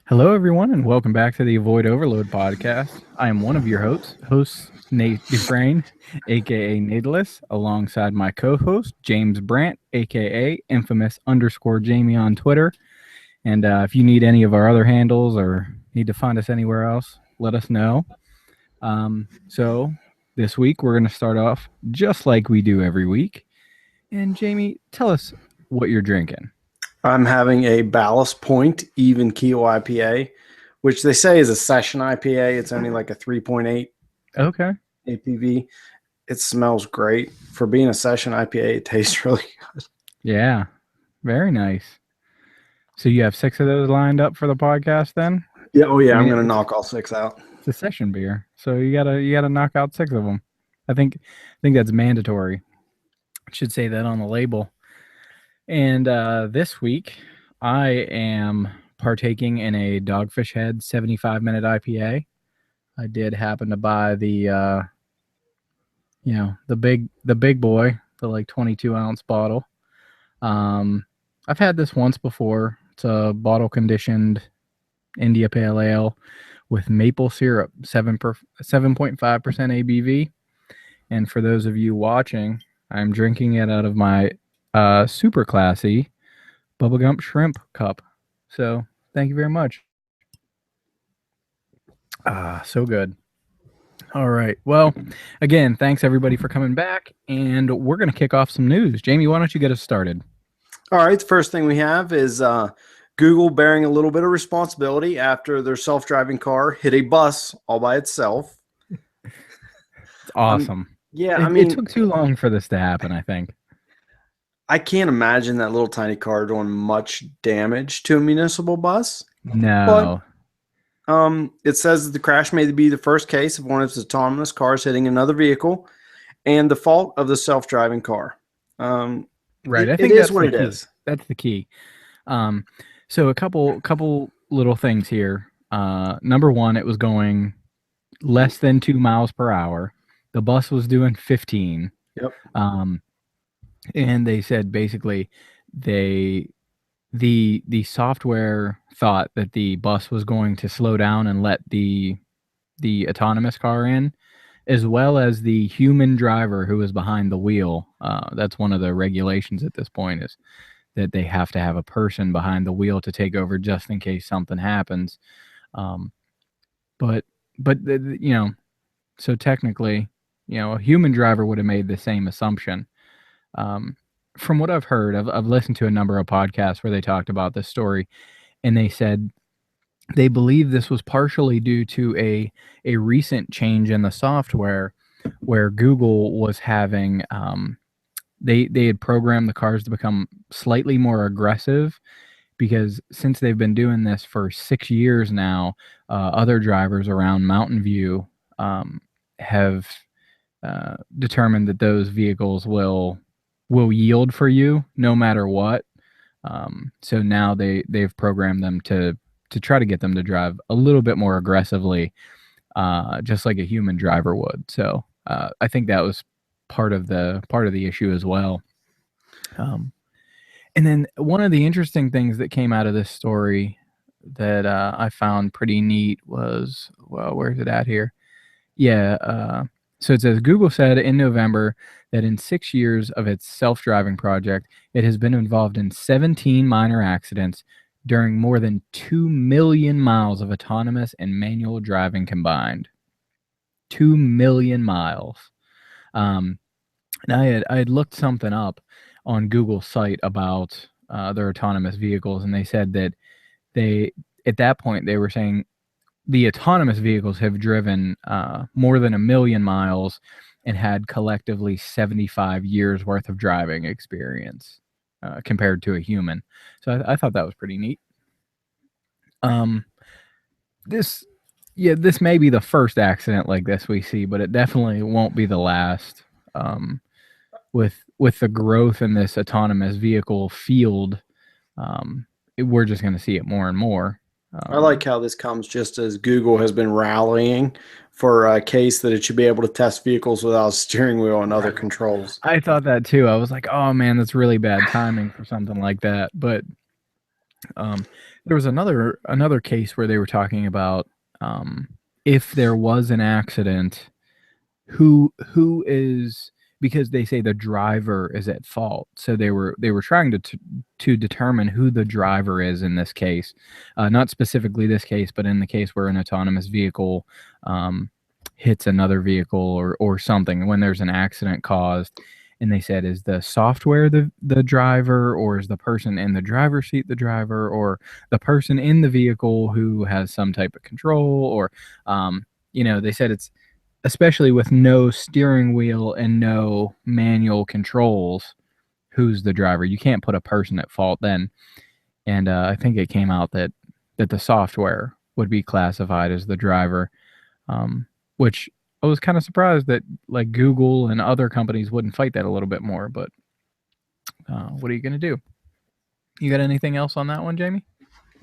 Hello, everyone, and welcome back to the Avoid Overload podcast. I am one of your hosts Nate Dufresne, aka Natalus, alongside my co-host James Brandt, aka infamous_Jamie on Twitter. And if you need any of our other handles or need to find us anywhere else, let us know. So this week we're going to start off just like we do every week. And Jamie, tell us what you're drinking. I'm having a Ballast Point Even Keel IPA, which they say is a session IPA. It's only like a 3.8 Okay. APV. It smells great. For being a session IPA, it tastes really good. Yeah, very nice. So you have 6 of those lined up for the podcast then? Yeah, oh yeah, I I'm mean, gonna knock all 6 out. it's a session beer, so you gotta knock out 6 of them. I think that's mandatory. I should say that on the label. And this week, I am partaking in a Dogfish Head 75-minute IPA. I did happen to buy the big boy, the like 22-ounce bottle. I've had this once before. It's a bottle conditioned India Pale Ale with maple syrup, 7.5% ABV. And for those of you watching, I'm drinking it out of my super classy Bubblegum Shrimp cup. So thank you very much. So good. All right. Well, again, thanks everybody for coming back. And we're going to kick off some news. Jamie, why don't you get us started? All right, the first thing we have is Google bearing a little bit of responsibility after their self-driving car hit a bus all by itself. It's awesome. Yeah, It took too long for this to happen, I think. I can't imagine that little tiny car doing much damage to a municipal bus. No. But it says that the crash may be the first case of one of its autonomous cars hitting another vehicle and the fault of the self-driving car. Right. I think it is that's what the it key. is. That's the key. So a couple little things here. Number one, it was going less than 2 miles per hour. The bus was doing 15. Yep. And they said basically the software thought that the bus was going to slow down and let the autonomous car in, as well as the human driver who was behind the wheel. That's one of the regulations at this point, is that they have to have a person behind the wheel to take over just in case something happens. But so technically, a human driver would have made the same assumption. From what I've heard, I've listened to a number of podcasts where they talked about this story, and they said they believe this was partially due to a recent change in the software where Google was having they had programmed the cars to become slightly more aggressive, because since they've been doing this for 6 years now, other drivers around Mountain View have determined that those vehicles will yield for you no matter what. So now they've programmed them to try to get them to drive a little bit more aggressively, just like a human driver would. So I think that was part of the issue as well. And then one of the interesting things that came out of this story that I found pretty neat was, well, where's it at here? Yeah. So it says Google said in November that in 6 years of its self-driving project, it has been involved in 17 minor accidents during more than 2 million miles of autonomous and manual driving combined. 2 million miles. And I had looked something up on Google's site about their autonomous vehicles, and they said that at that point they were saying the autonomous vehicles have driven more than 1 million miles and had collectively 75 years worth of driving experience compared to a human. So I thought that was pretty neat. This may be the first accident like this we see, but it definitely won't be the last. With the growth in this autonomous vehicle field, we're just going to see it more and more. I like how this comes just as Google has been rallying for a case that it should be able to test vehicles without a steering wheel and other controls. I thought that too. I was like, oh man, that's really bad timing for something like that. But There was another case where they were talking about if there was an accident, who is, because they say the driver is at fault. So they were trying to determine who the driver is in this case, not specifically this case, but in the case where an autonomous vehicle hits another vehicle or something when there's an accident caused. And they said, is the software the driver, or is the person in the driver's seat the driver, or the person in the vehicle who has some type of control, or they said it's, especially with no steering wheel and no manual controls, who's the driver? You can't put a person at fault then. And I think it came out that the software would be classified as the driver, which I was kind of surprised that like Google and other companies wouldn't fight that a little bit more. But what are you going to do? You got anything else on that one, Jamie?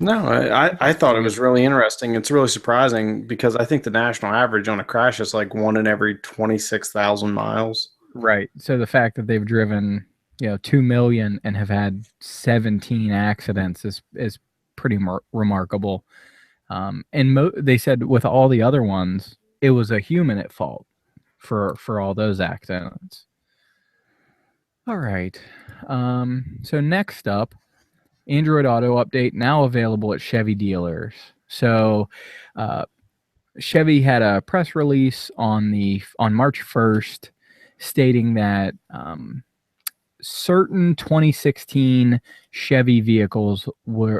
No, I thought it was really interesting. It's really surprising because I think the national average on a crash is like 1 in every 26,000 miles. Right. So the fact that they've driven 2 million and have had 17 accidents is pretty remarkable. And they said with all the other ones, it was a human at fault for all those accidents. All right. So next up, Android Auto update now available at Chevy dealers. So Chevy had a press release on March 1st stating that certain 2016 Chevy vehicles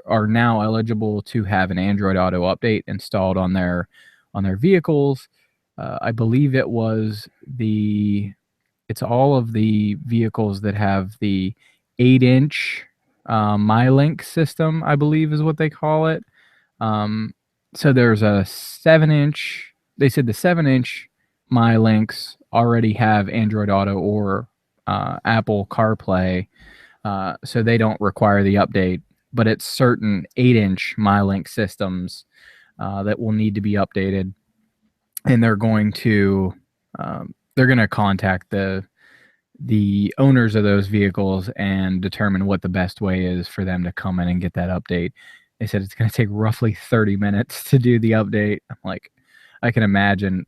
are now eligible to have an Android Auto update installed on their vehicles. I believe it's all of the vehicles that have the 8-inch MyLink system, I believe is what they call it. So there's a 7-inch. They said the 7-inch MyLinks already have Android Auto or Apple CarPlay, so they don't require the update. But it's certain 8-inch MyLink systems that will need to be updated, and they're going to contact the owners of those vehicles and determine what the best way is for them to come in and get that update. They said it's going to take roughly 30 minutes to do the update. I'm like, I can imagine.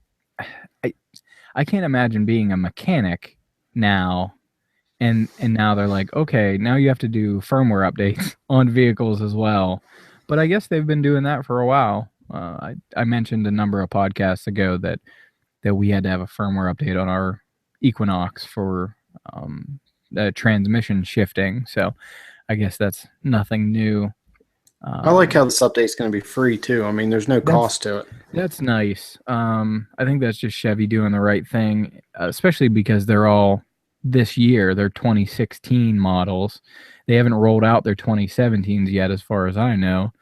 I can't imagine being a mechanic now, and now they're like, okay, now you have to do firmware updates on vehicles as well. But I guess they've been doing that for a while. I mentioned a number of podcasts ago that we had to have a firmware update on our Equinox for transmission shifting. So I guess that's nothing new. I like how this update's going to be free too. I mean, there's no cost to it. That's nice. I think that's just Chevy doing the right thing, especially because they're all this year. They're 2016 models. They haven't rolled out their 2017s yet, as far as I know.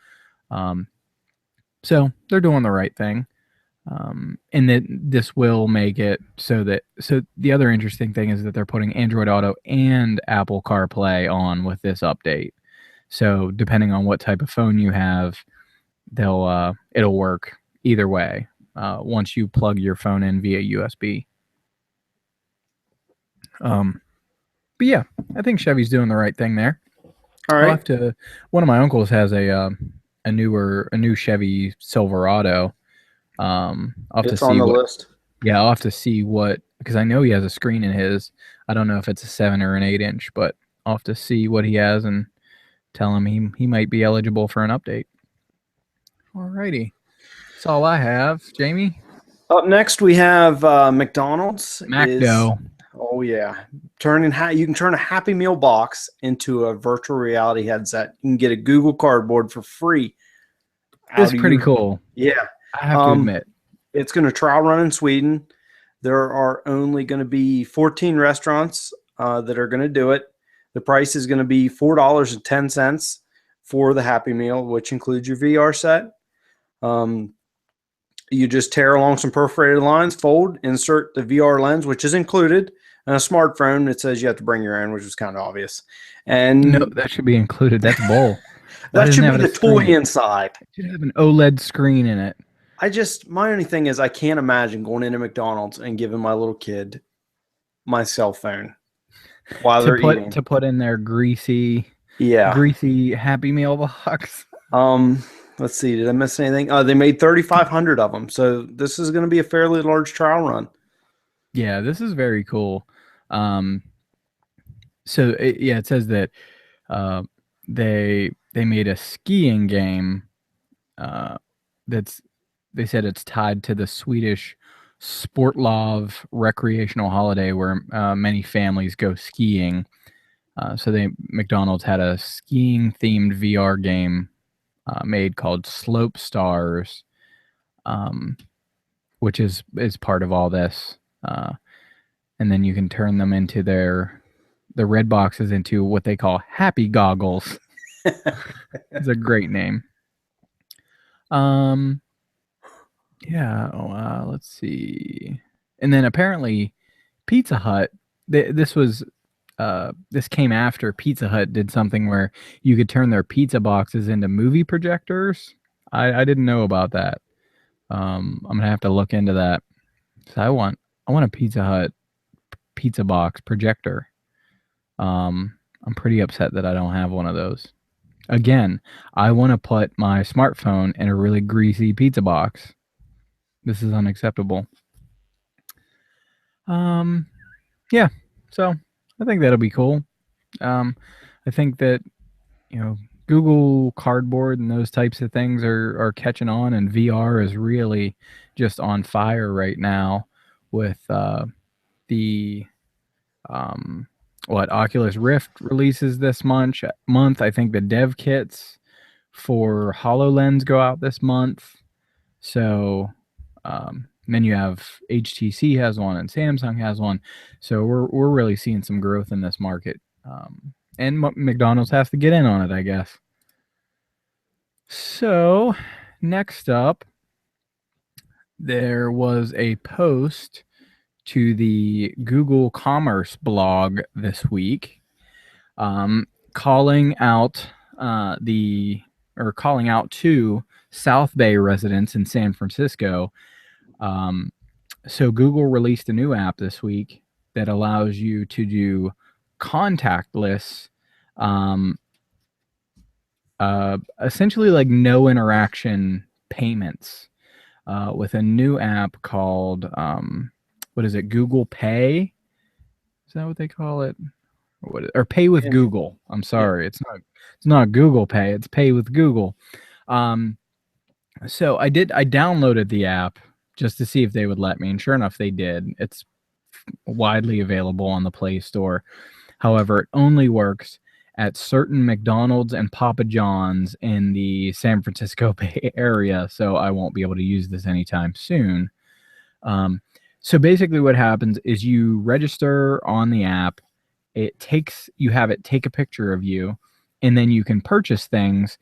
So they're doing the right thing. And that this will make it so the other interesting thing is that they're putting Android Auto and Apple CarPlay on with this update. So depending on what type of phone you have, it'll work either way once you plug your phone in via USB. But yeah, I think Chevy's doing the right thing there. All right. One of my uncles has a new Chevy Silverado. It's on the list. Yeah, I'll have to see because I know he has a screen in his. I don't know if it's a 7 or an 8-inch, but I'll have to see what he has and tell him he might be eligible for an update. Alrighty. That's all I have. Jamie? Up next, we have McDonald's. MacDo. Oh, yeah. You can turn a Happy Meal box into a virtual reality headset. You can get a Google Cardboard for free. It's pretty cool. Yeah. I have to admit. It's going to trial run in Sweden. There are only going to be 14 restaurants that are going to do it. The price is going to be $4.10 for the Happy Meal, which includes your VR set. You just tear along some perforated lines, fold, insert the VR lens, which is included, and a smartphone. It says you have to bring your own, which is kind of obvious. And no, that should be included. That's bull. That should be the toy inside. It should have an OLED screen in it. My only thing is I can't imagine going into McDonald's and giving my little kid my cell phone while they're eating. To put in their greasy Yeah. greasy Happy Meal box. Um, let's see. Did I miss anything? They made 3,500 of them. So this is going to be a fairly large trial run. Yeah, this is very cool. Um, it says that uh, they made a skiing game uh, that's they said it's tied to the Swedish Sportlov recreational holiday where many families go skiing. So McDonald's had a skiing themed VR game made called Slope Stars, um, which is part of all this. And then you can turn them into the red boxes into what they call happy goggles. It's a great name. Yeah. Let's see. And then apparently, Pizza Hut. This came after Pizza Hut did something where you could turn their pizza boxes into movie projectors. I didn't know about that. I'm gonna have to look into that. So I want a Pizza Hut pizza box projector. I'm pretty upset that I don't have one of those. Again, I want to put my smartphone in a really greasy pizza box. This is unacceptable. Yeah. So I think that'll be cool. I think that Google Cardboard and those types of things are catching on, and VR is really just on fire right now with the what Oculus Rift releases this month. I think the dev kits for HoloLens go out this month. So then you have HTC has one and Samsung has one. So we're really seeing some growth in this market. And McDonald's has to get in on it, I guess. So next up, there was a post to the Google Commerce blog this week, calling out calling out to South Bay residents in San Francisco. So Google released a new app this week that allows you to do contactless, essentially like no interaction payments, with a new app called what is it? Google Pay? Is that what they call it? Or Pay with Google? I'm sorry, it's not Google Pay. It's Pay with Google. So I downloaded the app just to see if they would let me, and sure enough, they did. It's widely available on the Play Store. However, it only works at certain McDonald's and Papa John's in the San Francisco Bay Area, so I won't be able to use this anytime soon. So basically what happens is you register on the app, you have it take a picture of you, and then you can purchase things.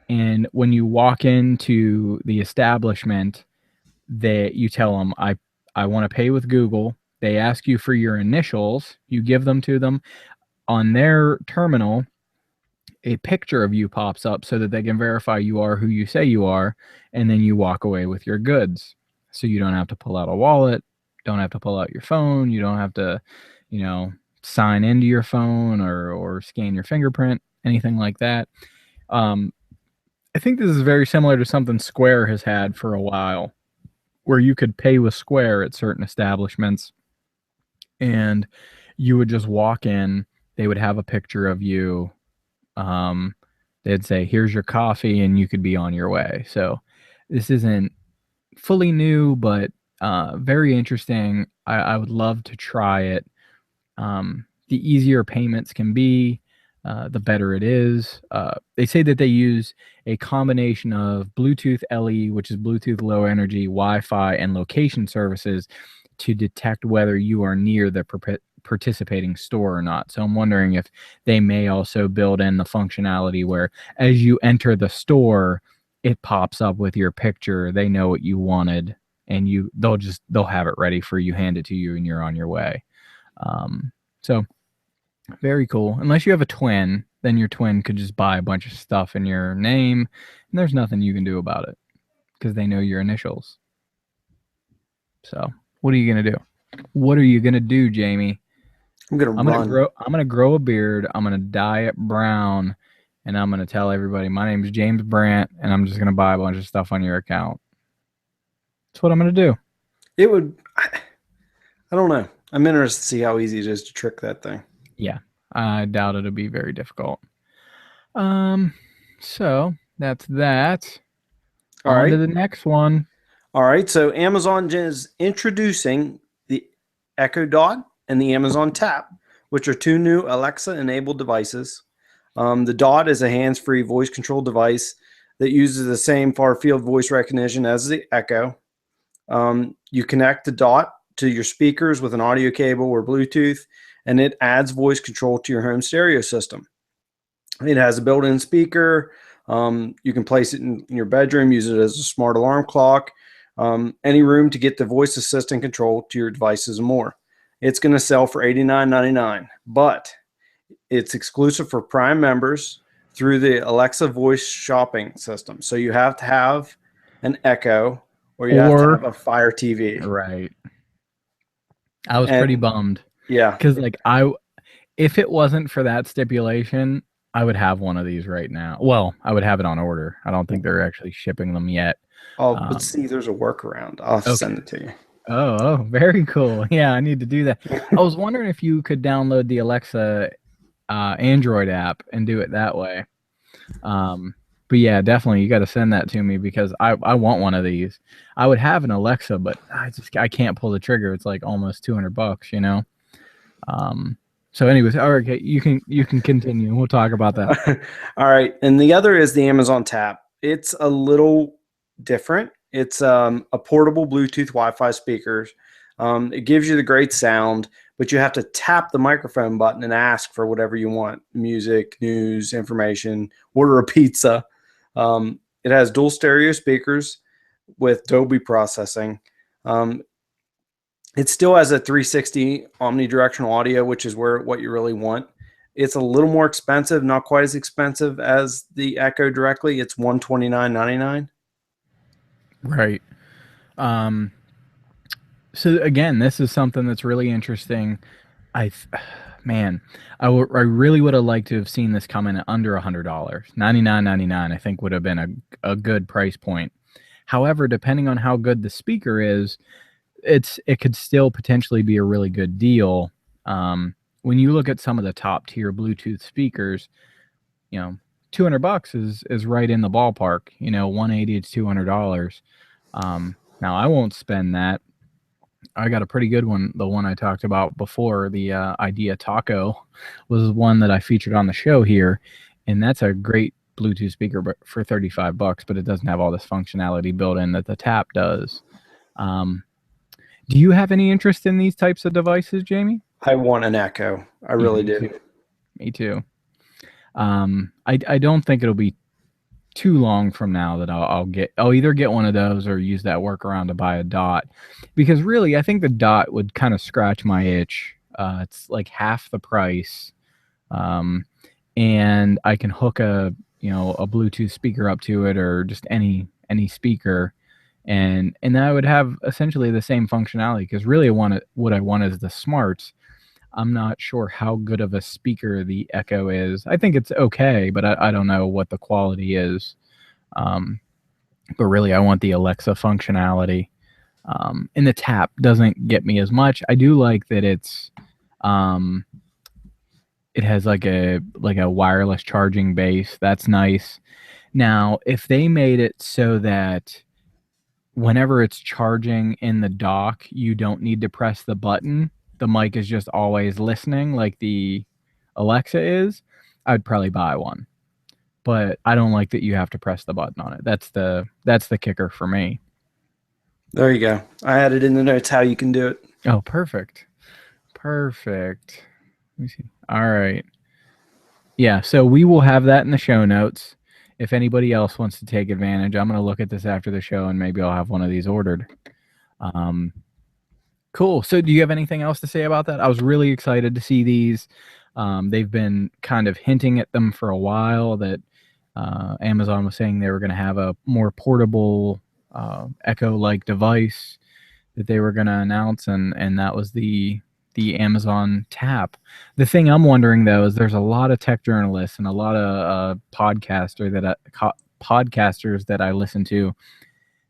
And when you walk into the establishment, you tell them, I want to pay with Google. They ask you for your initials. You give them to them. On their terminal, a picture of you pops up so that they can verify you are who you say you are, and then you walk away with your goods. So you don't have to pull out a wallet, don't have to pull out your phone, you don't have to, sign into your phone or scan your fingerprint, anything like that. I think this is very similar to something Square has had for a while, where you could pay with Square at certain establishments, and you would just walk in, they would have a picture of you. They'd say, here's your coffee, and you could be on your way. So this isn't fully new, but very interesting. I would love to try it. The easier payments can be, the better it is. They say that they use a combination of Bluetooth LE, which is Bluetooth Low Energy, Wi-Fi, and location services to detect whether you are near the participating store or not. So I'm wondering if they may also build in the functionality where as you enter the store, it pops up with your picture. They know what you wanted, and they'll have it ready for you, hand it to you, and you're on your way. So very cool. Unless you have a twin, then your twin could just buy a bunch of stuff in your name, and there's nothing you can do about it because they know your initials. So what are you going to do? What are you going to do, Jamie? I'm gonna run. I'm gonna grow a beard. I'm gonna dye it brown, and I'm gonna tell everybody my name's James Brandt, and I'm just gonna buy a bunch of stuff on your account. That's what I'm gonna do. It would. I don't know. I'm interested to see how easy it is to trick that thing. Yeah, I doubt it'll be very difficult. So that's that. All On to right. the next one. All right. So Amazon is introducing the Echo Dot and the Amazon Tap, which are two new Alexa-enabled devices. The Dot is a hands-free voice-controlled device that uses the same far-field voice recognition as the Echo. You connect the Dot to your speakers with an audio cable or Bluetooth, and it adds voice control to your home stereo system. It has a built-in speaker. You can place it in your bedroom, use it as a smart alarm clock, any room to get the voice assistant control to your devices and more. It's going to sell for $89.99, but it's exclusive for Prime members through the Alexa voice shopping system. So you have to have an Echo or you have to have a Fire TV. Right. I was pretty And bummed. yeah. Because if it wasn't for that stipulation, I would have one of these right now. Well, I would have it on order. I don't think they're actually shipping them yet. Oh, but see, there's a workaround. I'll send it to you. Oh, very cool. Yeah, I need to do that. I was wondering if you could download the Alexa Android app and do it that way. But yeah, definitely you got to send that to me because I want one of these. I would have an Alexa, but I can't pull the trigger. It's like almost $200, you know. So anyways, all right, you can continue. We'll talk about that. All right, and the other is the Amazon Tap. It's a little different. It's a portable Bluetooth Wi-Fi speakers. It gives you the great sound, but you have to tap the microphone button and ask for whatever you want: music, news, information, order a pizza. It has dual stereo speakers with Dolby processing. It still has a 360 omnidirectional audio, which is what you really want. It's a little more expensive, not quite as expensive as the Echo directly. It's $129.99. Right. So again, this is something that's really interesting. I really would have liked to have seen this come in at under $100. $99.99 I think would have been a good price point. However, depending on how good the speaker is, it could still potentially be a really good deal. When you look at some of the top tier Bluetooth speakers, you know, $200 is right in the ballpark. You know, $180 to $200. Now I won't spend that. I got a pretty good one. The one I talked about before, the Idea Taco, was one that I featured on the show here, and that's a great Bluetooth speaker, but for $35, but it doesn't have all this functionality built in that the Tap does. Do you have any interest in these types of devices, Jamie? I want an Echo. I really do. Me too. I don't think it'll be too long from now that I'll either get one of those or use that workaround to buy a Dot, because really I think the Dot would kind of scratch my itch. It's like half the price, and I can hook a Bluetooth speaker up to it, or just any speaker, and I would have essentially the same functionality. Because really what I want is the smarts. I'm not sure how good of a speaker the Echo is. I think it's okay, but I don't know what the quality is. But really, I want the Alexa functionality. And the Tap doesn't get me as much. I do like that it has like a wireless charging base. That's nice. Now, if they made it so that whenever it's charging in the dock, you don't need to press the button, the mic is just always listening like the Alexa is, I'd probably buy one. But I don't like that you have to press the button on it. That's the kicker for me. There you go. I added in the notes how you can do it. Oh, perfect. Let me see. All right. Yeah, so we will have that in the show notes. If anybody else wants to take advantage, I'm going to look at this after the show, and maybe I'll have one of these ordered. Cool. So do you have anything else to say about that? I was really excited to see these. They've been kind of hinting at them for a while, that Amazon was saying they were going to have a more portable Echo-like device that they were going to announce, and that was the the Amazon Tap. The thing I'm wondering though is there's a lot of tech journalists and a lot of podcasters that I listen to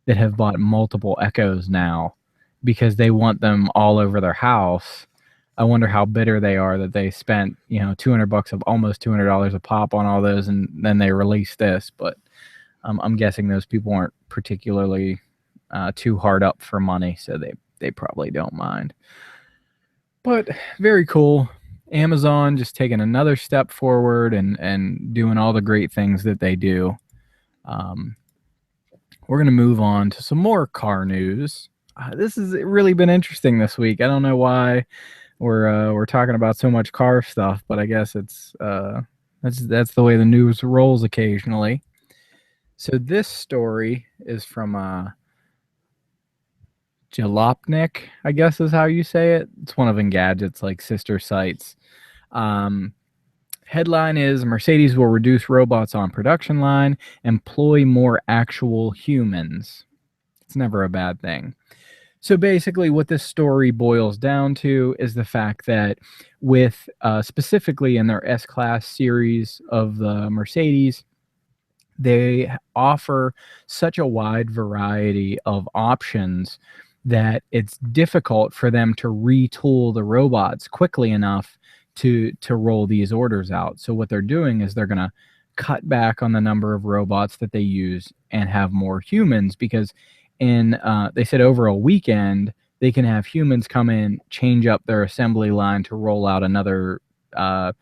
that have bought multiple Echoes now because they want them all over their house. I wonder how bitter they are that they spent, $200 of almost $200 a pop on all those, and then they released this. But I'm guessing those people aren't particularly too hard up for money, so they probably don't mind. But very cool. Amazon just taking another step forward and doing all the great things that they do. We're going to move on to some more car news. This has really been interesting this week. I don't know why we're talking about so much car stuff, but I guess it's that's the way the news rolls occasionally. So this story is from Jalopnik, I guess is how you say it. It's one of Engadget's like sister sites. Headline is Mercedes will reduce robots on production line, employ more actual humans. It's never a bad thing. So basically what this story boils down to is the fact that with specifically in their S-Class series of the Mercedes, they offer such a wide variety of options that it's difficult for them to retool the robots quickly enough to roll these orders out. So what they're doing is they're going to cut back on the number of robots that they use and have more humans, because they said over a weekend they can have humans come in, change up their assembly line to roll out another kind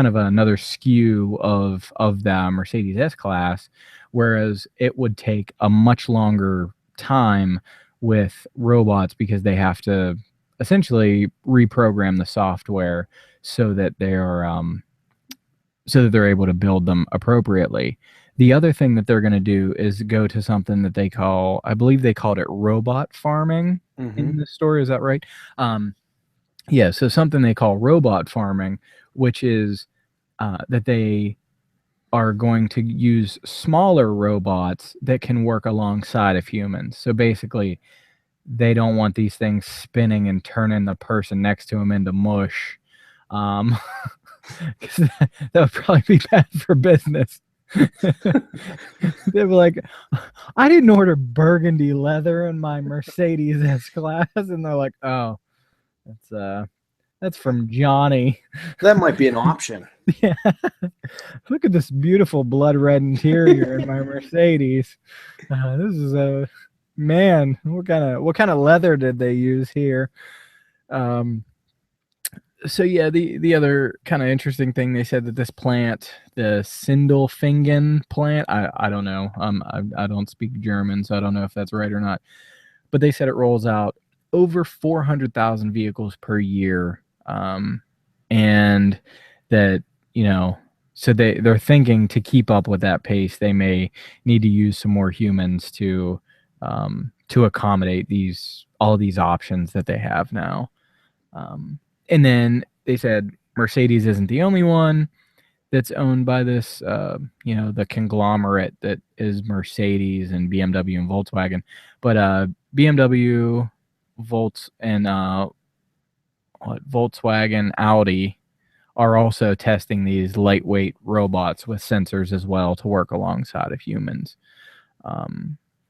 of another SKU of the Mercedes S-Class, whereas it would take a much longer time with robots because they have to essentially reprogram the software so that they're able to build them appropriately. The other thing that they're going to do is go to something that they call, I believe they called it robot farming in the story. Is that right? Yeah, so something they call robot farming, which is that they are going to use smaller robots that can work alongside of humans. So basically, they don't want these things spinning and turning the person next to them into mush. Because that would probably be bad for business. They'd be like, I didn't order burgundy leather in my Mercedes S-Class. And they're like, oh, that's from Johnny. That might be an option. Yeah. Look at this beautiful blood red interior in my Mercedes. This is a man. What kind of leather did they use here? So yeah, the other kind of interesting thing, they said that this plant, the Sindelfingen plant, I don't know. I don't speak German, so I don't know if that's right or not. But they said it rolls out over 400,000 vehicles per year, and that so they're thinking to keep up with that pace, they may need to use some more humans to accommodate all these options that they have now. And then they said Mercedes isn't the only one that's owned by this, the conglomerate that is Mercedes and BMW and Volkswagen. But BMW, Volkswagen, Audi are also testing these lightweight robots with sensors as well to work alongside of humans.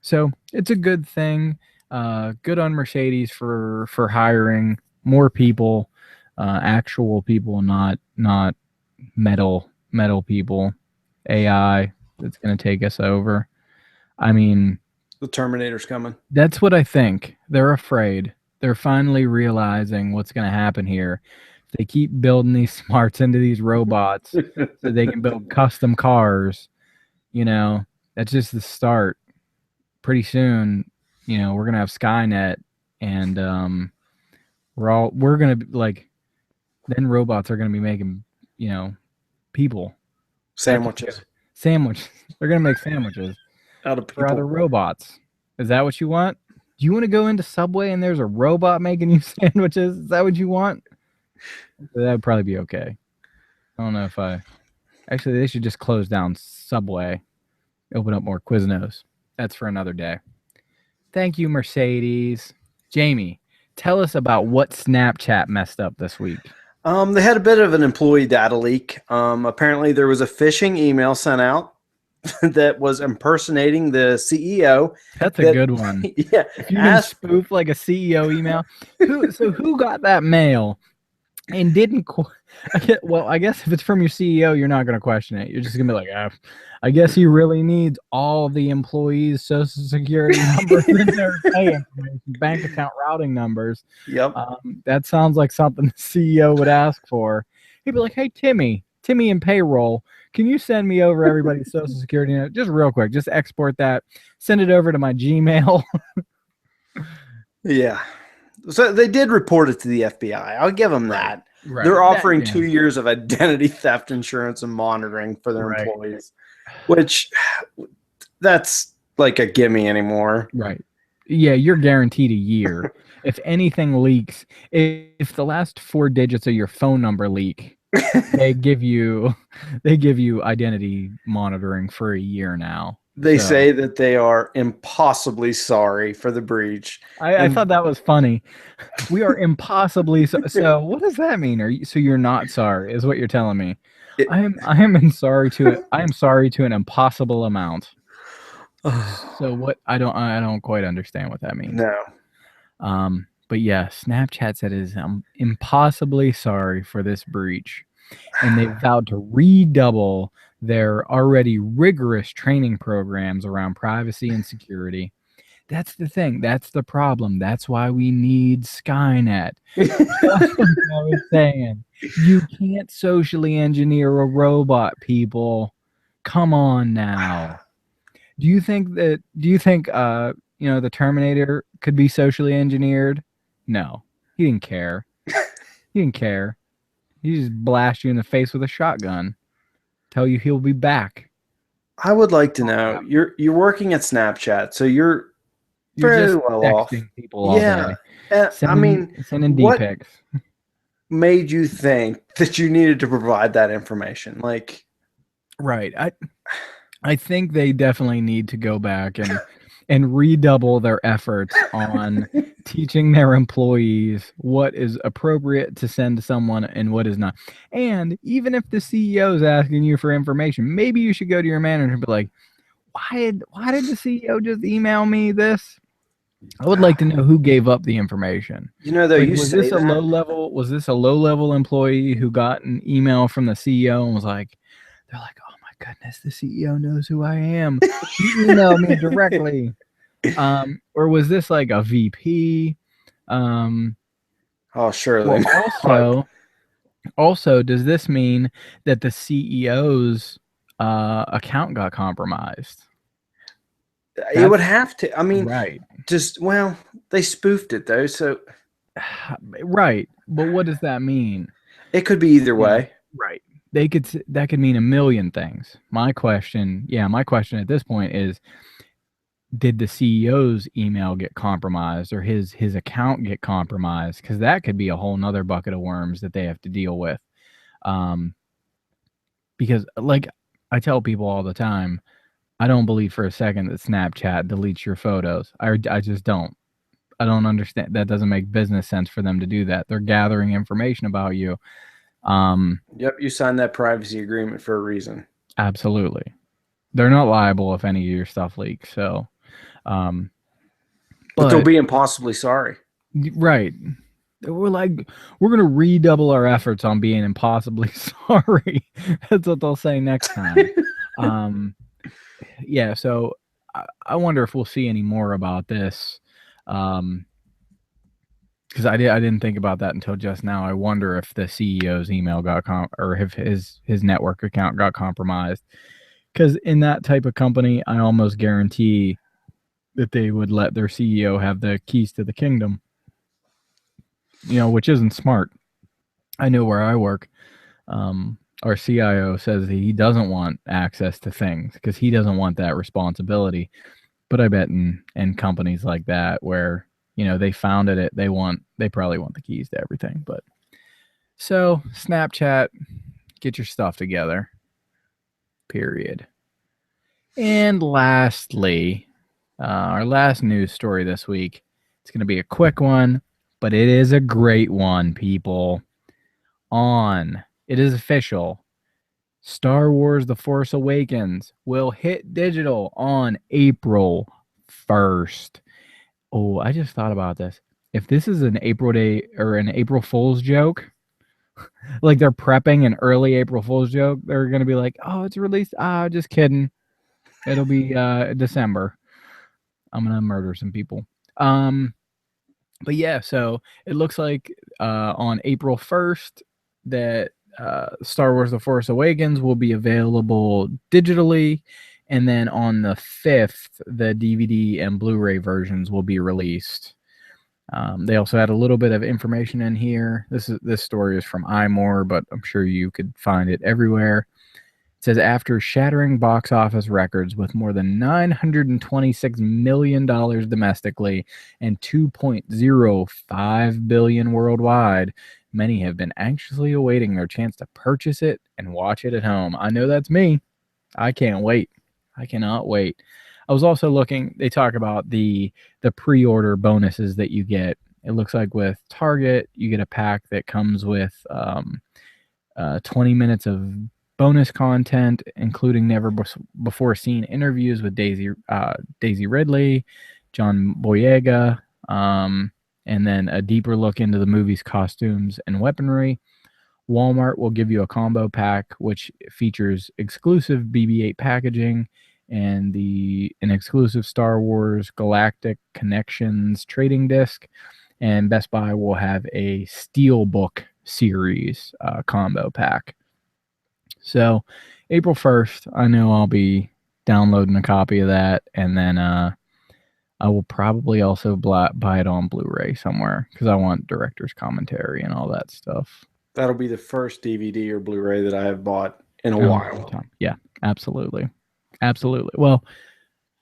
So it's a good thing. Good on Mercedes for hiring more people. Actual people, not metal people. AI that's going to take us over. I mean, the Terminator's coming. That's what I think. They're afraid. They're finally realizing what's going to happen here. They keep building these smarts into these robots so they can build custom cars. That's just the start. Pretty soon, we're going to have Skynet, and we're going to be like, then robots are going to be making, people. Sandwiches. They're going to make sandwiches out of people. For other robots. Is that what you want? Do you want to go into Subway and there's a robot making you sandwiches? Is that what you want? That would probably be okay. I don't know if actually, they should just close down Subway, open up more Quiznos. That's for another day. Thank you, Mercedes. Jamie, tell us about what Snapchat messed up this week. They had a bit of an employee data leak. Apparently, there was a phishing email sent out that was impersonating the CEO. That's a That, good one. yeah, If you can spoof like a CEO email, who got that mail and didn't? Well, I guess if it's from your CEO, you're not going to question it. You're just going to be like, I guess he really needs all the employees' social security numbers and their pay information, bank account routing numbers. Yep. That sounds like something the CEO would ask for. He'd be like, hey, Timmy in payroll, can you send me over everybody's social security number? Just real quick, just export that, send it over to my Gmail. Yeah. So they did report it to the FBI. I'll give them that. Right. They're offering 2 years of identity theft insurance and monitoring for their employees, which that's like a gimme anymore. Right. Yeah, you're guaranteed a year. If anything leaks, if the last 4 digits of your phone number leak, they give you identity monitoring for a year now. They say that they are impossibly sorry for the breach. I thought that was funny. We are impossibly so. What does that mean? So you're not sorry, is what you're telling me? I am sorry to an impossible amount. So what? I don't quite understand what that means. No. But yeah, Snapchat said is impossibly sorry for this breach, and they vowed to redouble their already rigorous training programs around privacy and security. That's the thing. That's the problem. That's why we need Skynet. That's what I was saying. You can't socially engineer a robot, people. Come on now. Do you think the Terminator could be socially engineered? No. He didn't care. He just blast you in the face with a shotgun. Tell you he'll be back. I would like to know. You're working at Snapchat, so you're fairly just well off. People all day. Sending what D-pics. made you think that you needed to provide that information? Like, right. I think they definitely need to go back and redouble their efforts on teaching their employees what is appropriate to send to someone and what is not. And even if the CEO is asking you for information, maybe you should go to your manager and be like, why did the CEO just email me this? I would like to know who gave up the information. Was this a low level employee who got an email from the CEO and was like, they're like, oh my goodness, the CEO knows who I am. He emailed me directly. Or was this like a VP? Surely. Well, also, does this mean that the CEO's account got compromised? It would have to. I mean, right. They spoofed it though, so right. But what does that mean? It could be either way. Right. That could mean a million things. My question at this point is, did the CEO's email get compromised or his account get compromised? Because that could be a whole nother bucket of worms that they have to deal with. Because like I tell people all the time, I don't believe for a second that Snapchat deletes your photos. I just don't. I don't understand. That doesn't make business sense for them to do that. They're gathering information about you. Yep, you signed that privacy agreement for a reason. Absolutely. They're not liable if any of your stuff leaks. So, but they'll be impossibly sorry. Right. We're going to redouble our efforts on being impossibly sorry. That's what they'll say next time. Yeah. So I wonder if we'll see any more about this. Because I didn't think about that until just now. I wonder if the CEO's email got or if his network account got compromised. Because in that type of company, I almost guarantee that they would let their CEO have the keys to the kingdom. Which isn't smart. I know where I work. Our CIO says he doesn't want access to things because he doesn't want that responsibility. But I bet in companies like that where they founded it, they probably want the keys to everything. But so Snapchat, get your stuff together. Period. And lastly, our last news story this week. It's going to be a quick one. but it is a great one, people. It is official. Star Wars The Force Awakens will hit digital on April 1st. Oh, I just thought about this. If this is an April day or an April Fool's joke, like they're prepping an early April Fool's joke, they're going to be like, "Oh, it's released. Ah, just kidding. It'll be December. I'm going to murder some people." But yeah, so it looks like on April 1st that Star Wars The Force Awakens will be available digitally. And then on the 5th, the DVD and Blu-ray versions will be released. They also had a little bit of information in here. This story is from iMore, but I'm sure you could find it everywhere. It says, after shattering box office records with more than $926 million domestically and $2.05 billion worldwide, many have been anxiously awaiting their chance to purchase it and watch it at home. I know that's me. I can't wait. I cannot wait. I was also looking, they talk about the pre-order bonuses that you get. It looks like with Target, you get a pack that comes with 20 minutes of bonus content, including never before seen interviews with Daisy Ridley, John Boyega, and then a deeper look into the movie's costumes and weaponry. Walmart will give you a combo pack, which features exclusive BB-8 packaging and an exclusive Star Wars Galactic Connections trading disc. And Best Buy will have a Steelbook series combo pack. So April 1st, I know I'll be downloading a copy of that, and then I will probably also buy it on Blu-ray somewhere because I want director's commentary and all that stuff. That'll be the first DVD or Blu-ray that I have bought in a while. Yeah, absolutely. Absolutely. Well,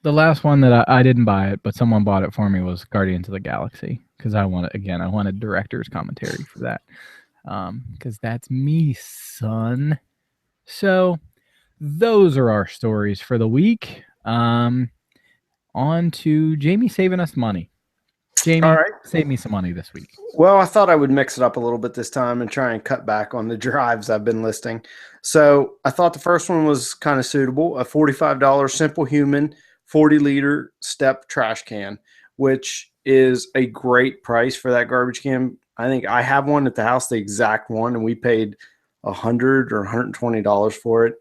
the last one that I didn't buy it, but someone bought it for me, was Guardians of the Galaxy, because I wanted director's commentary for that, because that's me, son. So those are our stories for the week. On to Jamie saving us money. Jamie, all right, save me some money this week. Well, I thought I would mix it up a little bit this time and try and cut back on the drives I've been listing. So I thought the first one was kind of suitable, a $45 Simple Human 40-liter step trash can, which is a great price for that garbage can. I think I have one at the house, the exact one, and we paid $100 or $120 for it.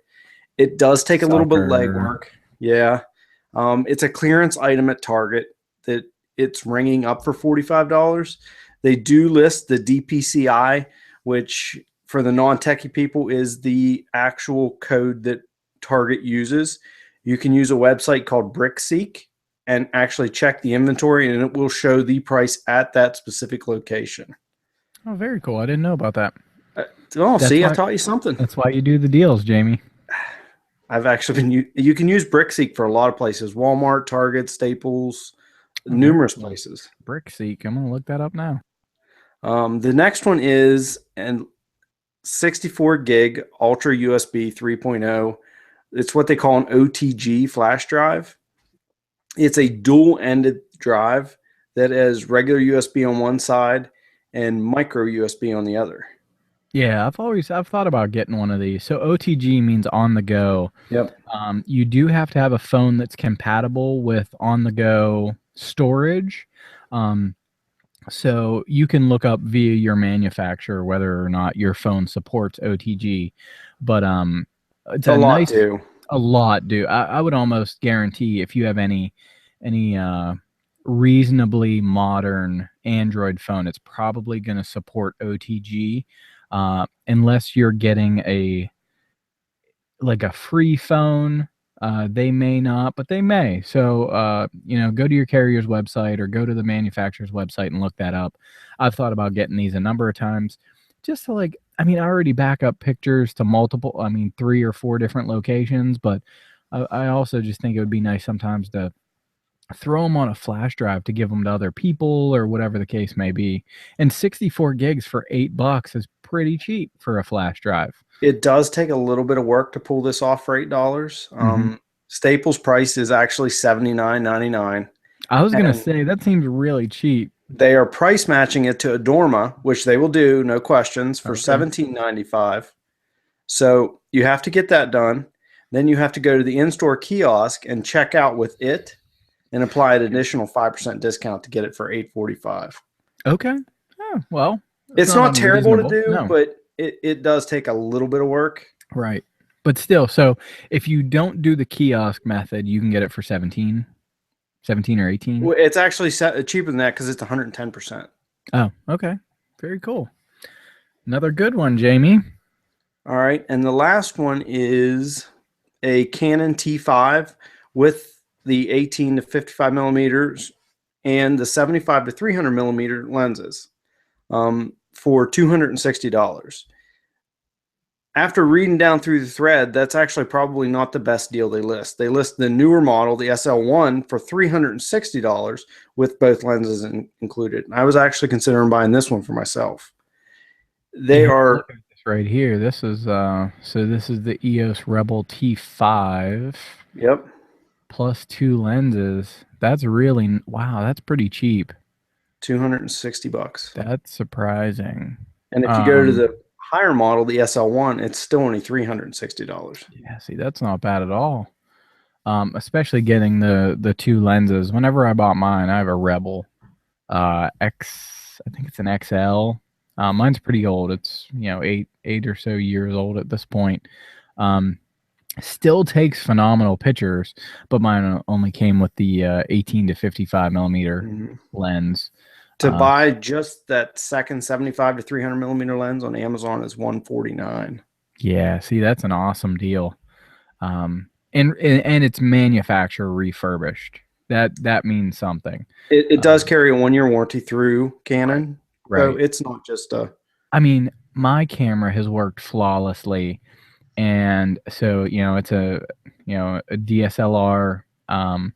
It does take a little bit of legwork. Yeah. It's a clearance item at Target that it's ringing up for $45. They do list the DPCI, which for the non-techie people is the actual code that Target uses. You can use a website called BrickSeek and actually check the inventory, and it will show the price at that specific location. Oh, very cool. I didn't know about that. I taught you something. That's why you do the deals, Jamie. I've actually been. You can use BrickSeek for a lot of places: Walmart, Target, Staples, numerous places. BrickSeek. I'm gonna look that up now. The next one is an 64 gig Ultra USB 3.0. It's what they call an OTG flash drive. It's a dual-ended drive that has regular USB on one side and micro USB on the other. Yeah, I've thought about getting one of these. So OTG means on the go. Yep. You do have to have a phone that's compatible with on the go storage. So you can look up via your manufacturer whether or not your phone supports OTG. But it's a lot do. I would almost guarantee if you have any reasonably modern Android phone, it's probably going to support OTG. Unless you're getting a free phone, they may not, but they may. So, go to your carrier's website or go to the manufacturer's website and look that up. I've thought about getting these a number of times just to I already back up pictures to 3 or 4 different locations, but I also just think it would be nice sometimes to throw them on a flash drive to give them to other people or whatever the case may be. And 64 gigs for $8 is pretty cheap for a flash drive. It does take a little bit of work to pull this off for $8. Staples price is actually $79.99. I was going to say that seems really cheap. They are price matching it to Adorma, which they will do, no questions, for Okay. $17.95. So you have to get that done. Then you have to go to the in-store kiosk and check out with it and apply an additional 5% discount to get it for $8.45. Okay. Oh, well, it's It's not not terrible to unreasonable. do, No. but it does take a little bit of work. Right. But still, so if you don't do the kiosk method, you can get it for 17 or 18. It's actually cheaper than that because it's 110%. Oh, okay. Very cool. Another good one, Jamie. All right. And the last one is a Canon T5 with the 18 to 55 millimeters and the 75 to 300 millimeter lenses for $260. After reading down through the thread, that's actually probably not the best deal they list. They list the newer model, the SL1, for $360 with both lenses included. I was actually considering buying this one for myself. They Yeah, are look at this right here. This is so this is the EOS Rebel T5 Yep. plus 2 lenses. That's really wow, that's pretty cheap. $260. That's surprising. And if you go to the higher model, the SL1, it's still only $360. Yeah, see, that's not bad at all. Especially getting the 2 lenses. Whenever I bought mine, I have a Rebel X, I think it's an XL. Mine's pretty old. It's, you know, eight or so years old at this point. Still takes phenomenal pictures, but mine only came with the 18 to 55 millimeter lens. To buy just that second 75 to 300 millimeter lens on Amazon is $149. Yeah, see, that's an awesome deal. And it's manufacturer refurbished. That means something. It does carry a 1-year warranty through Canon, Right. so it's not just a. I mean, my camera has worked flawlessly, and so it's a DSLR, and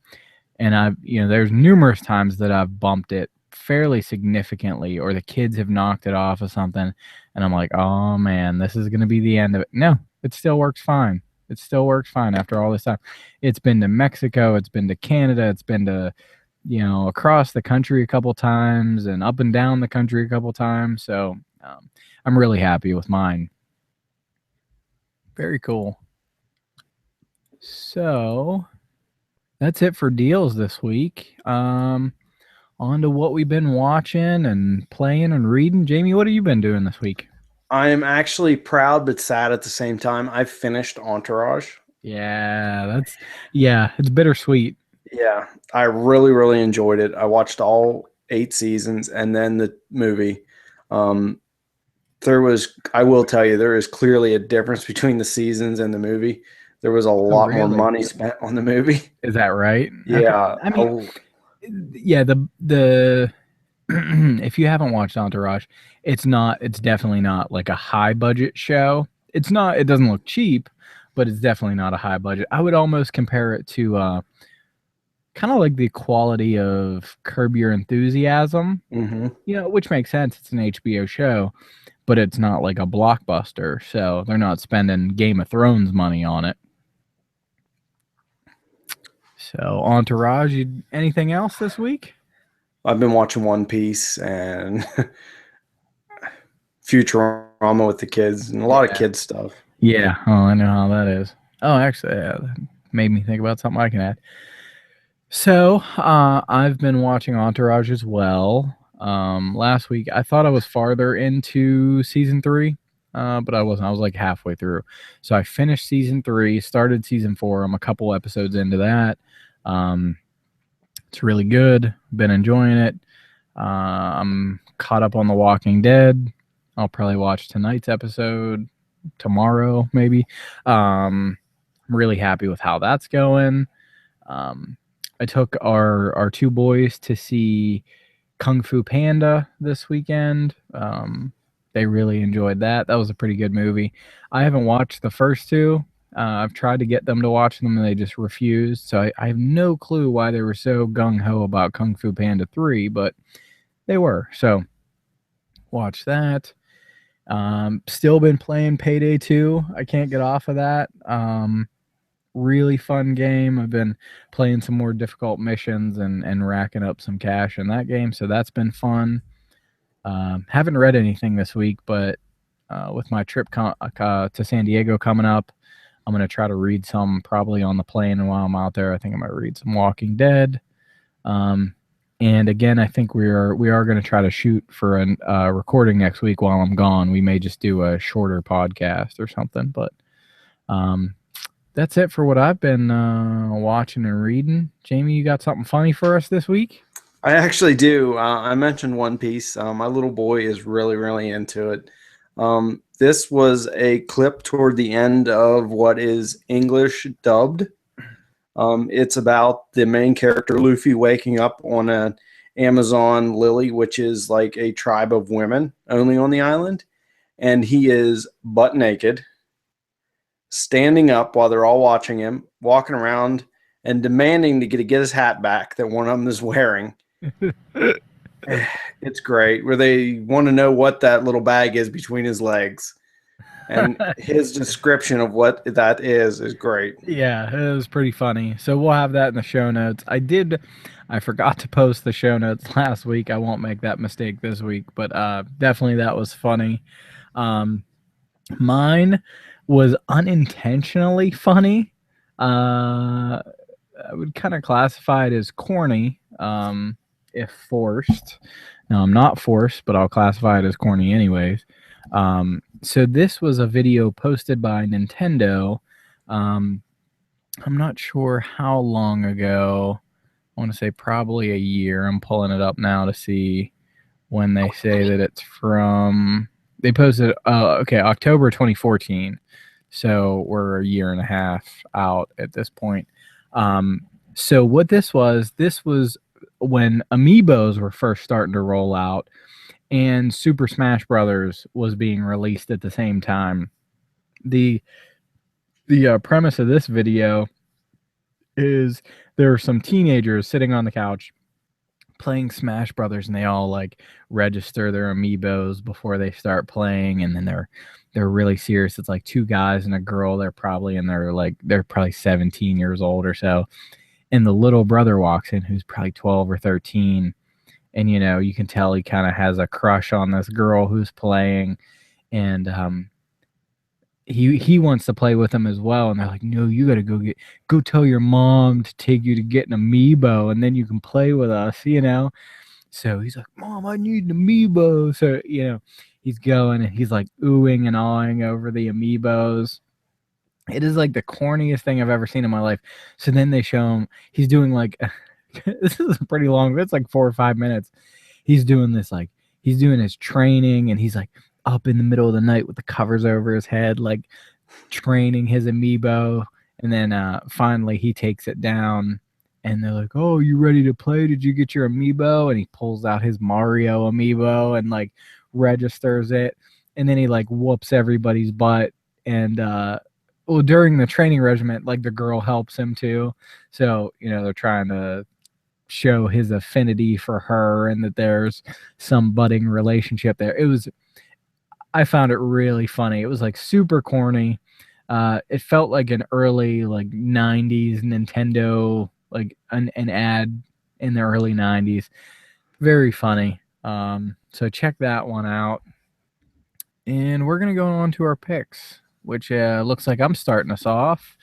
I've there's numerous times that I've bumped it fairly significantly, or the kids have knocked it off of something, and I'm like, oh man, this is gonna be the end of it. No, it still works fine. It still works fine after all this time. It's been to Mexico, it's been to Canada, it's been to across the country a couple times and up and down the country a couple times. So I'm really happy with mine. Very cool. So that's it for deals this week. On to what we've been watching and playing and reading. Jamie, what have you been doing this week? I am actually proud but sad at the same time. I've finished Entourage. Yeah, it's bittersweet. Yeah, I really, really enjoyed it. I watched all 8 seasons and then the movie. I will tell you, there is clearly a difference between the seasons and the movie. There was a lot more money spent on the movie. Is that right? Yeah. Okay. I mean, yeah, the if you haven't watched Entourage, it's definitely not like a high budget show. It doesn't look cheap, but it's definitely not a high budget. I would almost compare it to kind of like the quality of Curb Your Enthusiasm, which makes sense. It's an HBO show, but it's not like a blockbuster, so they're not spending Game of Thrones money on it. So, Entourage, anything else this week? I've been watching One Piece and Futurama with the kids and a lot of kids stuff. Yeah. Oh, I know how that is. Oh, actually, that made me think about something I can add. So, I've been watching Entourage as well. Last week, I thought I was farther into season 3, but I wasn't. I was like halfway through. So I finished season 3, started season 4. I'm a couple episodes into that. It's really good. Been enjoying it. I'm caught up on The Walking Dead. I'll probably watch tonight's episode tomorrow, maybe. I'm really happy with how that's going. I took our 2 boys to see Kung Fu Panda this weekend. They really enjoyed that. That was a pretty good movie. I haven't watched the first 2. I've tried to get them to watch them, and they just refused. So I have no clue why they were so gung-ho about Kung Fu Panda 3, but they were. So watch that. Still been playing Payday 2. I can't get off of that. really fun game. I've been playing some more difficult missions and racking up some cash in that game, so that's been fun. Haven't read anything this week, but with my trip to San Diego coming up, I'm going to try to read some probably on the plane, and while I'm out there, I think I'm going to read some Walking Dead. And again, I think we are going to try to shoot for a recording next week while I'm gone. We may just do a shorter podcast or something, but that's it for what I've been watching and reading. Jamie, you got something funny for us this week? I actually do. I mentioned One Piece. My little boy is really, really into it. This was a clip toward the end of what is English dubbed. It's about the main character, Luffy, waking up on an Amazon lily, which is like a tribe of women only on the island. And he is butt naked, standing up while they're all watching him, walking around and demanding to get his hat back that one of them is wearing. It's great, where they want to know what that little bag is between his legs. And his description of what that is great. Yeah, it was pretty funny. So we'll have that in the show notes. I forgot to post the show notes last week. I won't make that mistake this week, but definitely that was funny. Mine was unintentionally funny. I would kind of classify it as corny, if forced. No, I'm not forced, but I'll classify it as corny anyways. So this was a video posted by Nintendo. I'm not sure how long ago. I want to say probably a year. I'm pulling it up now to see when they say that it's from. They posted, October 2014. So we're a year and a half out at this point. So what this was when Amiibos were first starting to roll out, and Super Smash Brothers was being released at the same time. The premise of this video is there are some teenagers sitting on the couch playing Smash Brothers, and they all like register their Amiibos before they start playing, and then they're really serious. It's like two guys and a girl. They're probably 17 years old or so. And the little brother walks in, who's probably 12 or 13. And, you can tell he kind of has a crush on this girl who's playing. And he wants to play with him as well. And they're like, no, you got to go tell your mom to take you to get an Amiibo, and then you can play with us, So he's like, Mom, I need an Amiibo. So, he's going and he's like oohing and awing over the Amiibos. It is like the corniest thing I've ever seen in my life. So then they show him, he's doing like, this is pretty long, but it's like 4 or 5 minutes. He's doing this, like, he's doing his training, and he's like up in the middle of the night with the covers over his head, like training his Amiibo. And then finally he takes it down, and they're like, oh, you ready to play? Did you get your Amiibo? And he pulls out his Mario Amiibo and like registers it. And then he like whoops everybody's butt. And, during the training regiment, like the girl helps him too. So, they're trying to show his affinity for her and that there's some budding relationship there. I found it really funny. It was like super corny. It felt like an early like 90s Nintendo, like an ad in the early 90s. Very funny. So check that one out. And we're going to go on to our picks, which looks like I'm starting us off.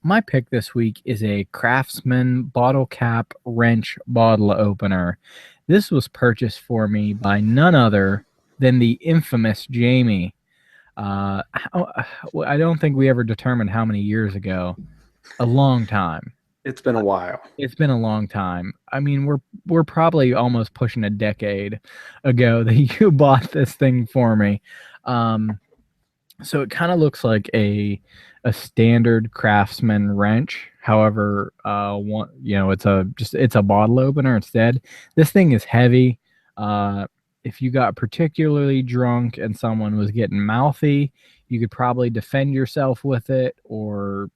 My pick this week is a Craftsman bottle cap wrench bottle opener. This was purchased for me by none other than the infamous Jamie. I don't think we ever determined how many years ago. A long time. It's been a while. It's been a long time. I mean, we're probably almost pushing a decade ago that you bought this thing for me. So it kind of looks like a standard Craftsman wrench. However, it's a bottle opener instead. This thing is heavy. If you got particularly drunk and someone was getting mouthy, you could probably defend yourself with it or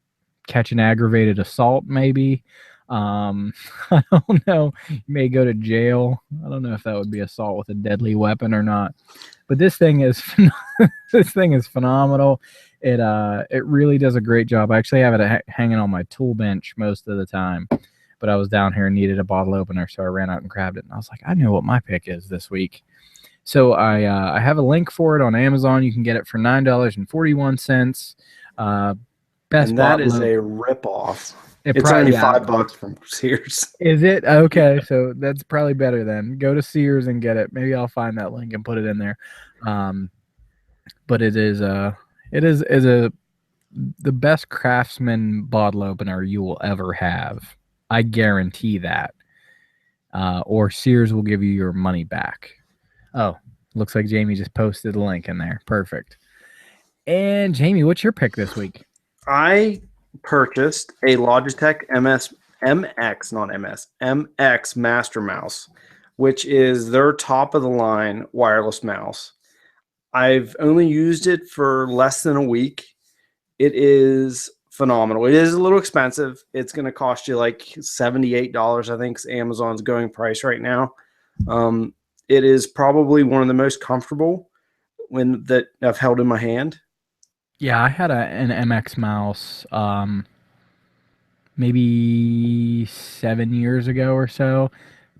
catch an aggravated assault, maybe. I don't know. You may go to jail. I don't know if that would be assault with a deadly weapon or not. But this thing is this thing is phenomenal. It really does a great job. I actually have it hanging on my tool bench most of the time. But I was down here and needed a bottle opener, so I ran out and grabbed it. And I was like, I know what my pick is this week. So I have a link for it on Amazon. You can get it for $9.41. Best And that bot is load. a ripoff. It It's probably- only yeah. $5 from Sears. Is it? Okay, so that's probably better then. Go to Sears and get it. Maybe I'll find that link and put it in there. But it is the best Craftsman bottle opener you will ever have. I guarantee that. Or Sears will give you your money back. Oh, looks like Jamie just posted a link in there. Perfect. And Jamie, what's your pick this week? I purchased a Logitech MX Master Mouse, which is their top of the line wireless mouse. I've only used it for less than a week. It is phenomenal. It is a little expensive. It's going to cost you like $78, I think is Amazon's going price right now. It is probably one of the most comfortable that I've held in my hand. Yeah, I had an MX mouse maybe 7 years ago or so.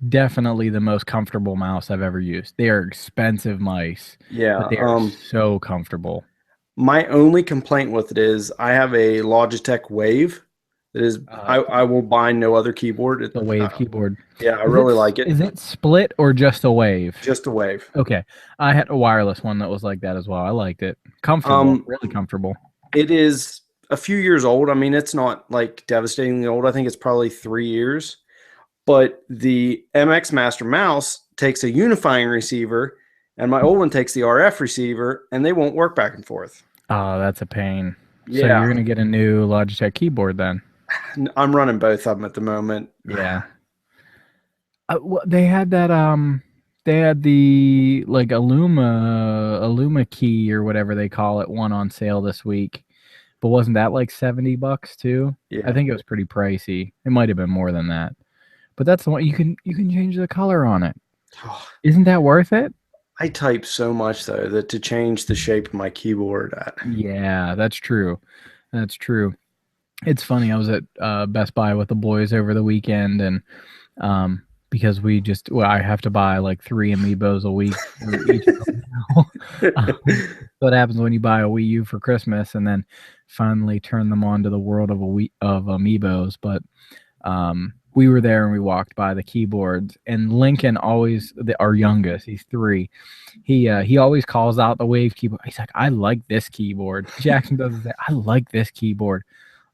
Definitely the most comfortable mouse I've ever used. They are expensive mice, Yeah. but they are so comfortable. My only complaint with it is I have a Logitech Wave. That is, I will buy no other keyboard. The Wave keyboard. Yeah, I really like it. Is it split or just a Wave? Just a Wave. Okay. I had a wireless one that was like that as well. I liked it. Comfortable, really comfortable. It is a few years old. I mean, it's not like devastatingly old. I think it's probably 3 years. But the MX Master Mouse takes a unifying receiver, and my old one takes the RF receiver, and they won't work back and forth. Oh, that's a pain. Yeah. So you're going to get a new Logitech keyboard then? I'm running both of them at the moment. Yeah. Well, they had that they had the like Illuma key or whatever they call it one on sale this week. But wasn't that like $70 too? Yeah. I think it was pretty pricey. It might have been more than that. But that's the one you can change the color on it. Isn't that worth it? I type so much though that to change the shape of my keyboard. Yeah, that's true. That's true. It's funny. I was at Best Buy with the boys over the weekend, and because I have to buy like 3 amiibos a week for each of them now. What happens when you buy a Wii U for Christmas and then finally turn them on to the world of amiibos? But we were there and we walked by the keyboards, and Lincoln always, our youngest, he's 3. He always calls out the Wave keyboard. He's like, I like this keyboard. Jackson does say, I like this keyboard.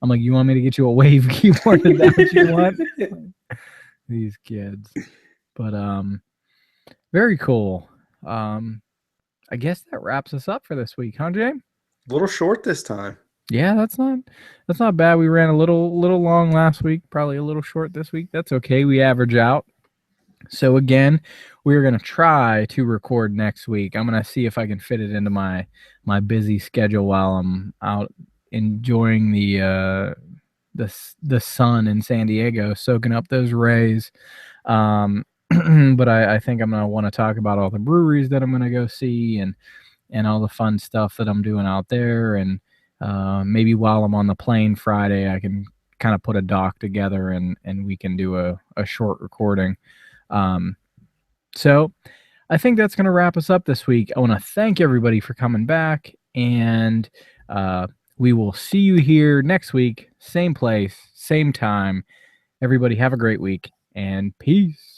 I'm like, you want me to get you a Wave keyboard? Is that what you want? These kids. But very cool. I guess that wraps us up for this week, huh, Jay? A little short this time. Yeah, that's not bad. We ran a little long last week, probably a little short this week. That's okay. We average out. So again, we're gonna try to record next week. I'm gonna see if I can fit it into my busy schedule while I'm out enjoying the sun in San Diego, soaking up those rays. But I think I'm gonna want to talk about all the breweries that I'm gonna go see and all the fun stuff that I'm doing out there, and maybe while I'm on the plane Friday, I can kind of put a doc together and we can do a short recording. So I think that's going to wrap us up this week. I want to thank everybody for coming back, and we will see you here next week, same place, same time. Everybody have a great week, and peace.